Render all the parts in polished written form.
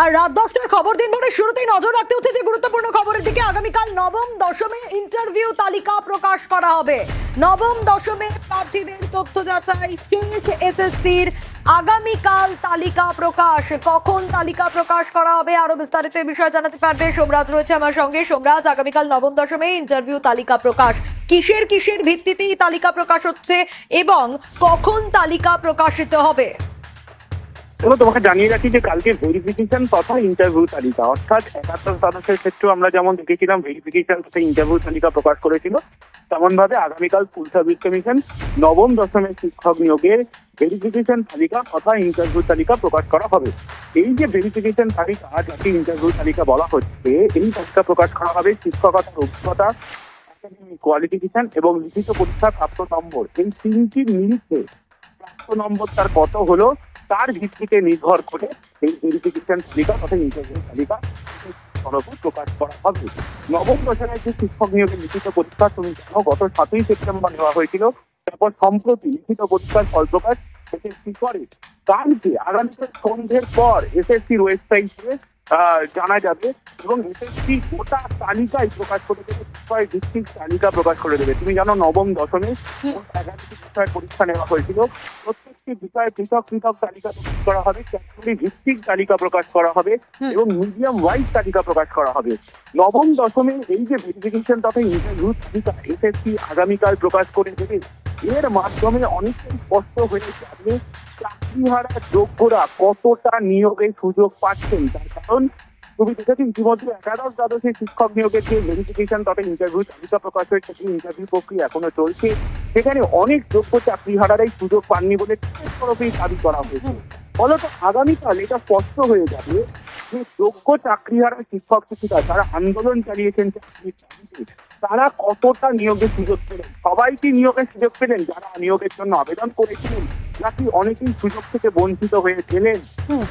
আর রাত 10টার খবর দিন ধরে শুরুতেই নজর রাখতে হচ্ছে যে গুরুত্বপূর্ণ খবরের দিকে। আগামীকাল নবম দশমে ইন্টারভিউ তালিকা প্রকাশ করা হবে। নবম দশমে প্রার্থীদের তথ্য যাচাই শেষ। এসএসসির আগামীকাল তালিকা প্রকাশ। কখন তালিকা প্রকাশ করা হবে আরো বিস্তারিত এই বিষয়ে জানাতে পারবে সোমরাজ রয়েছে আমার সঙ্গে। সোমরাজ, আগামীকাল নবম দশমে ইন্টারভিউ তালিকা প্রকাশ, কিসের কিসের ভিত্তিতে এই তালিকা প্রকাশ হচ্ছে এবং কখন তালিকা প্রকাশিত হবে? চলো তোমাকে জানিয়ে রাখি যে কালকে ভেরিফিকেশন তথা ইন্টারভিউ তালিকা, অর্থাৎ 71 সদস্যের ক্ষেত্রে আমরা যেমন দেখেছিলাম ভেরিফিকেশন তথা ইন্টারভিউ তালিকা প্রকাশ করেছিল, তেমন ভাবে আগামীকাল স্কুল সার্ভিস কমিশন নবম দশমের শিক্ষক নিয়োগের ভেরিফিকেশন তালিকা তথা ইন্টারভিউ তালিকা প্রকাশ করা হবে। এই যে ভেরিফিকেশন তালিকা, যাকে ইন্টারভিউ তালিকা বলা হচ্ছে, এই তালিকা প্রকাশ করা হবে শিক্ষকতার অভিজ্ঞতা, কোয়ালিফিকেশন এবং লিখিত পরীক্ষা প্রাপ্ত নম্বর, এই তিনটির নিরিখে প্রাপ্ত নম্বর তার কত হলো তার ভিত্তিতে নির্ভর করে এই ভেরিফিকেশন তালিকা তথা ইন্টারভিউ তালিকা প্রকাশ করা হবে। নবম দশমের যে শিক্ষক নিয়োগের লিখিত পরীক্ষা তুমি জানো গত 7ই সেপ্টেম্বর নেওয়া হয়েছিল, তারপর সম্প্রতি লিখিত পরীক্ষার ফল প্রকাশ এসএসসি করে। কালকে আগামীকাল সন্ধ্যের পর এসএসসির ওয়েবসাইটে জানা যাবে এবং এসএসসি গোটা তালিকায় প্রকাশ করে দেবে, বিষয় ভিত্তিক তালিকা প্রকাশ করে দেবে। তুমি জানো নবম দশমে 11টি বিষয়ের পরীক্ষা নেওয়া হয়েছিল, প্রত্যেকটি বিষয়ে পৃথক পৃথক তালিকা প্রকাশ করা হবে, ক্যাটাগরি ভিত্তিক তালিকা প্রকাশ করা হবে এবং মিডিয়াম ওয়াইজ তালিকা প্রকাশ করা হবে। নবম দশমে এই যে ভেরিফিকেশন তথা ইন্টারভিউ তালিকা এসএসসি আগামীকাল প্রকাশ করে দেবে, এর মাধ্যমে অনেকটাই স্পষ্ট হয়ে যাবে চাকরিহারা যোগ্যরা কতটা নিয়োগের সুযোগ পাচ্ছেন। তার কারণ তুমি দেখেছি ইতিমধ্যে একাদশ দ্বাদশের শিক্ষক নিয়োগের যে ভেরিফিকেশন তথা ইন্টারভিউ তালিকা প্রকাশ হয়েছে, সেই ইন্টারভিউ প্রক্রিয়া এখনো চলছে। সেখানে অনেক যোগ্য চাকরিহারারাই সুযোগ পাননি বলে তরফেই দাবি করা হয়েছে। ফলত আগামীকাল এটা স্পষ্ট হয়ে যাবে যে যোগ্য চাকরিহারা শিক্ষক শিক্ষিকা যারা আন্দোলন চালিয়েছেন চাকরির দাবিতে, তারা কতটা নিয়োগের সুযোগ পেলেন। সবাই কি নিয়োগের সুযোগ পেলেন যারা নিয়োগের জন্য আবেদন করেছিলেন, নাকি অনেকেই সুযোগ থেকে বঞ্চিত হয়ে গেলেন?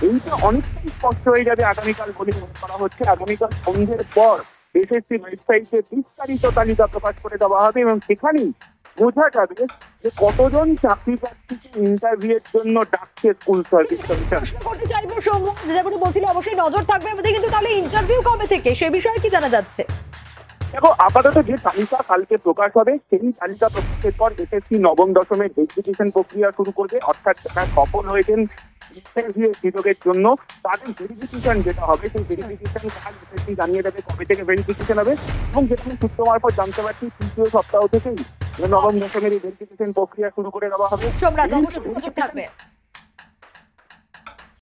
এইটা অনেকটাই স্পষ্ট হয়ে যাবে আগামীকাল বলে মনে করা হচ্ছে। আগামীকাল সন্ধ্যের পর এসএসসি ওয়েবসাইটে বিস্তারিত তালিকা প্রকাশ করে দেওয়া হবে এবং সেখানেই বোঝা যাবে যে কতজন চাকরি প্রার্থীকে ইন্টারভিউ এর জন্য ডাকছে স্কুল সার্ভিস কমিশন। করতে চাইবো সোমরাজ, যেমন বলছিলে অবশ্যই নজর থাকবে আমাদের, কিন্তু তাহলে ইন্টারভিউ কবে থেকে সে বিষয়ে কি জানা যাচ্ছে? দেখো, আপাতত যে তালিকা কালকে প্রকাশ হবে সেই তালিকা প্রকাশের পর এসএসসি নবম দশমের ভেরিফিকেশন প্রক্রিয়া শুরু করবে, অর্থাৎ যারা সফল হয়েছেন ইন্টারভিউ সুযোগের জন্য তাদের ভেরিফিকেশন যেটা হবে, সেই ভেরিফিকেশন কাল এসএসসি জানিয়ে দেবে কবে থেকে ভেরিফিকেশন হবে। এবং যেটা আমি সূত্র মারফত জানতে পারছি তৃতীয় সপ্তাহ থেকেই নবম দশমের এই ভেরিফিকেশন প্রক্রিয়া শুরু করে দেওয়া হবে। সোমরাজ, অবশ্যই নজর থাকবে।